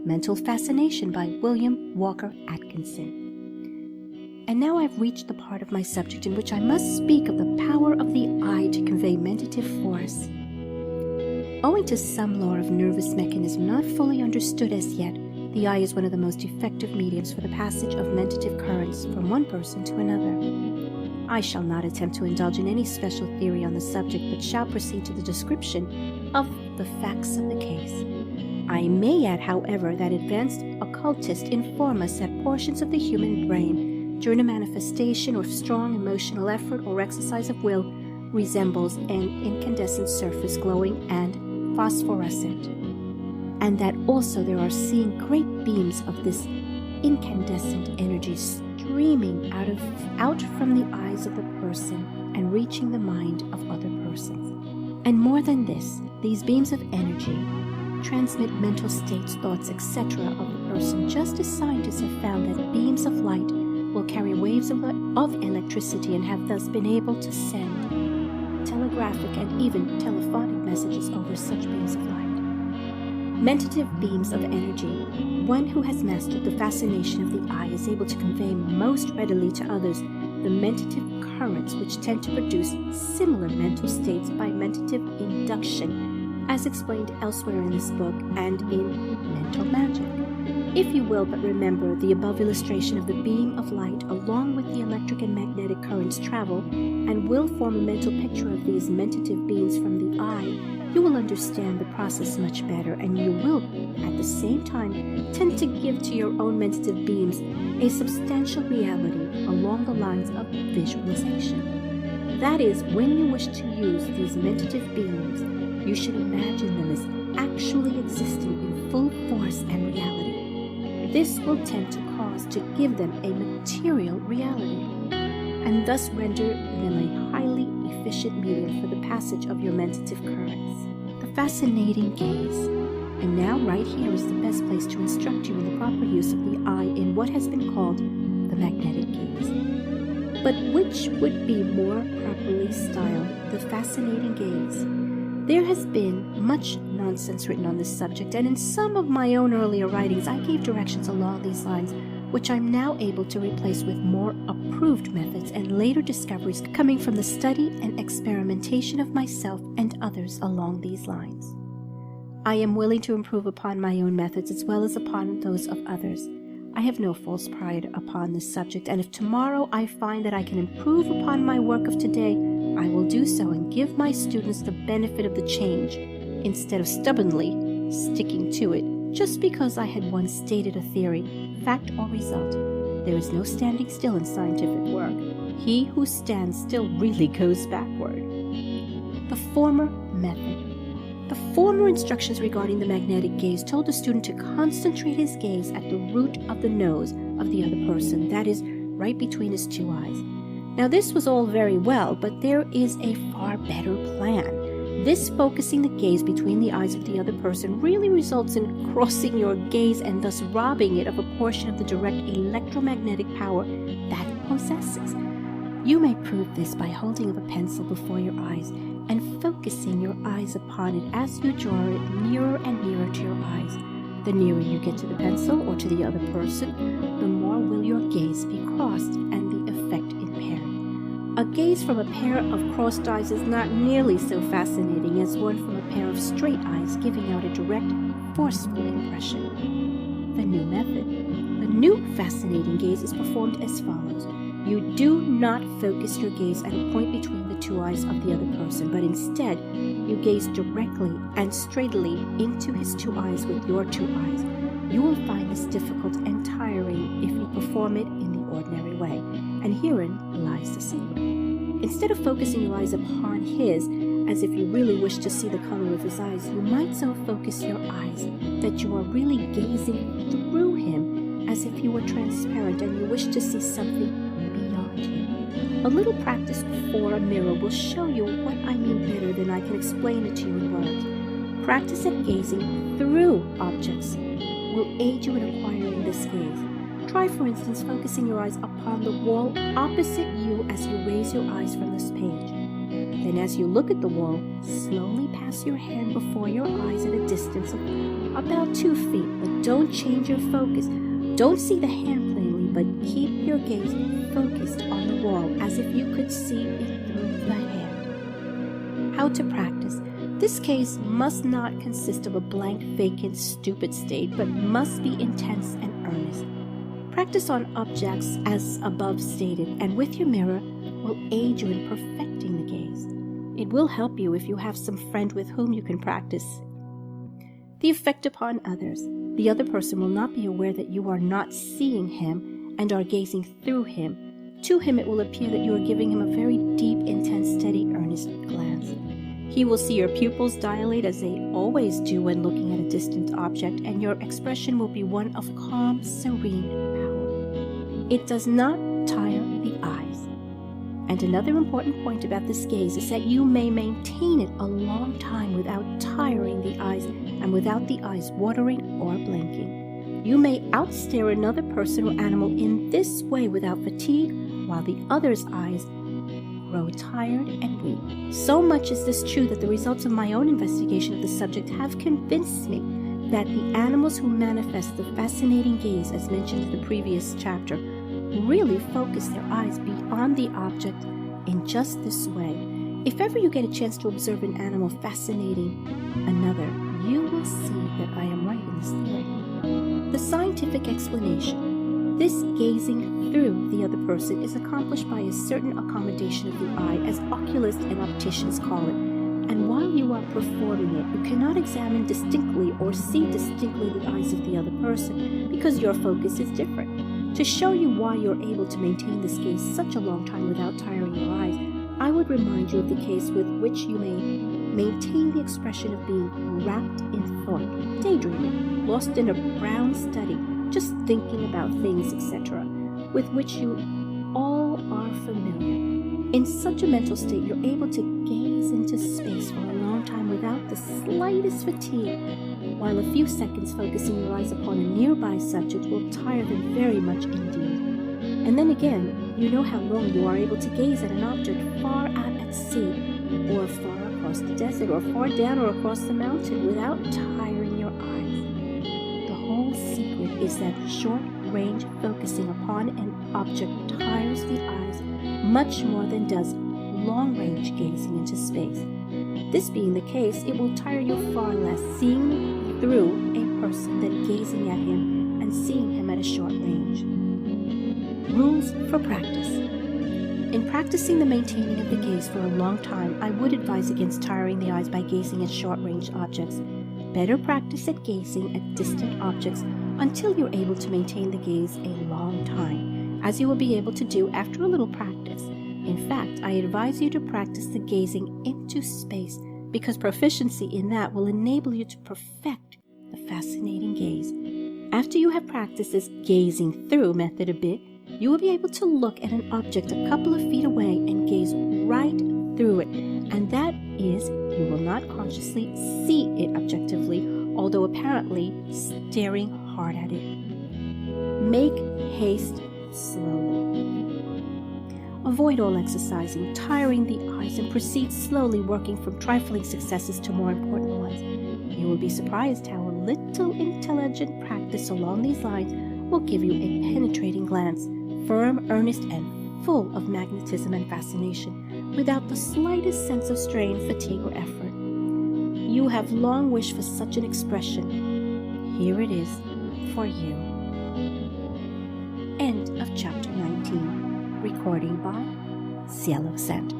Mental Fascination by William Walker Atkinson. And now I've reached the part of my subject in which I must speak of the power of the eye to convey mentative force. Owing to some law of nervous mechanism not fully understood as yet, the eye is one of the most effective mediums for the passage of mentative currents from one person to another. I shall not attempt to indulge in any special theory on the subject, but shall proceed to the description of the facts of the case. I may add, however, that advanced occultists inform us that portions of the human brain, during a manifestation or strong emotional effort or exercise of will, resembles an incandescent surface, glowing and phosphorescent, and that also there are seen great beams of this incandescent energy streaming out from the eyes of the person and reaching the mind of other persons. And more than this, these beams of energy transmit mental states, thoughts, etc. of the person, just as scientists have found that beams of light will carry waves of electricity and have thus been able to send telegraphic and even telephonic messages over such beams of light. Mentative beams of energy. One who has mastered the fascination of the eye is able to convey most readily to others the mentative currents which tend to produce similar mental states by mentative induction, as explained elsewhere in this book and in Mental Magic. If you will but remember the above illustration of the beam of light along with the electric and magnetic currents travel, and will form a mental picture of these mentative beams from the eye, you will understand the process much better, and you will, at the same time, tend to give to your own mentative beams a substantial reality along the lines of visualization. That is, when you wish to use these mentative beams, you should imagine them as actually existing in full force and reality. This will tend to cause to give them a material reality, and thus render them a highly efficient medium for the passage of your mentative currents. The fascinating gaze. And now right here is the best place to instruct you in the proper use of the eye in what has been called the magnetic gaze. But which would be more properly styled the fascinating gaze? There has been much nonsense written on this subject, and in some of my own earlier writings I gave directions along these lines, which I'm now able to replace with more approved methods and later discoveries coming from the study and experimentation of myself and others along these lines. I am willing to improve upon my own methods as well as upon those of others. I have no false pride upon this subject, and if tomorrow I find that I can improve upon my work of today, I will do so and give my students the benefit of the change, instead of stubbornly sticking to it just because I had once stated a theory, fact, or result. There is no standing still in scientific work. He who stands still really goes backward. The former method. The former instructions regarding the magnetic gaze told the student to concentrate his gaze at the root of the nose of the other person, that is, right between his two eyes. Now this was all very well, but there is a far better plan. This focusing the gaze between the eyes of the other person really results in crossing your gaze and thus robbing it of a portion of the direct electromagnetic power that it possesses. You may prove this by holding up a pencil before your eyes and focusing your eyes upon it as you draw it nearer and nearer to your eyes. The nearer you get to the pencil or to the other person, the more will your gaze be crossed and the effect impaired. A gaze from a pair of crossed eyes is not nearly so fascinating as one from a pair of straight eyes, giving out a direct, forceful impression. The new method. The new fascinating gaze is performed as follows. You do not focus your gaze at a point between the two eyes of the other person, but instead, you gaze directly and straightly into his two eyes with your two eyes. You will find this difficult and tiring if you perform it in the ordinary way, and herein lies the secret. Instead of focusing your eyes upon his, as if you really wish to see the color of his eyes, you might so focus your eyes that you are really gazing through him, as if he were transparent and you wish to see something beyond him. A little practice before a mirror will show you what I mean better than I can explain it to you in words. Practice at gazing through objects will aid you in acquiring this gaze. Try, for instance, focusing your eyes upon the wall opposite you as you raise your eyes from this page. Then as you look at the wall, slowly pass your hand before your eyes at a distance of about 2 feet, but Don't change your focus. Don't see the hand plainly, but keep your gaze focused on the wall as if you could see it through the hand. How to practice. This gaze must not consist of a blank, vacant, stupid state, but must be intense and earnest. Practice on objects as above stated, and with your mirror will aid you in perfecting the gaze. It will help you if you have some friend with whom you can practice. The effect upon others. The other person will not be aware that you are not seeing him and are gazing through him. To him it will appear that you are giving him a very deep, intense, steady, earnest glance. He will see your pupils dilate as they always do when looking at a distant object, and your expression will be one of calm, serene power. It does not tire the eyes. And another important point about this gaze is that you may maintain it a long time without tiring the eyes and without the eyes watering or blinking. You may outstare another person or animal in this way without fatigue, while the other's eyes grow tired and weak. So much is this true that the results of my own investigation of the subject have convinced me that the animals who manifest the fascinating gaze, as mentioned in the previous chapter, really focus their eyes beyond the object in just this way. If ever you get a chance to observe an animal fascinating another, you will see that I am right in this theory. The scientific explanation. This gazing through the other person is accomplished by a certain accommodation of the eye, as oculists and opticians call it. And while you are performing it, you cannot examine distinctly or see distinctly the eyes of the other person, because your focus is different. To show you why you're able to maintain this gaze such a long time without tiring your eyes, I would remind you of the case with which you may maintain the expression of being wrapped in thought, daydreaming, lost in a brown study, just thinking about things, etc., with which you all are familiar. In such a mental state, you're able to gaze into space for a long time without the slightest fatigue, while a few seconds focusing your eyes upon a nearby subject will tire them very much indeed. And then again, you know how long you are able to gaze at an object far out at sea, or far across the desert, or far down or across the mountain without tiring your eyes. The whole secret is that short-range focusing upon an object tires the eyes much more than does long-range gazing into space. This being the case, it will tire you far less seeing through a person than gazing at him and seeing him at a short range. Rules for practice. In practicing the maintaining of the gaze for a long time, I would advise against tiring the eyes by gazing at short-range objects. Better practice at gazing at distant objects until you're able to maintain the gaze a long time, as you will be able to do after a little practice. In fact, I advise you to practice the gazing into space, because proficiency in that will enable you to perfect the fascinating gaze. After you have practiced this gazing through method a bit, you will be able to look at an object a couple of feet away and gaze right through it, and that is, you will not consciously see it objectively, although apparently staring hard at it. Make haste slowly. Avoid all exercising, tiring the eyes, and proceed slowly, working from trifling successes to more important ones. You will be surprised how a little intelligent practice along these lines will give you a penetrating glance, firm, earnest, and full of magnetism and fascination, without the slightest sense of strain, fatigue, or effort. You have long wished for such an expression. Here it is for you. End of Chapter 19. Recording by Cielo Santa.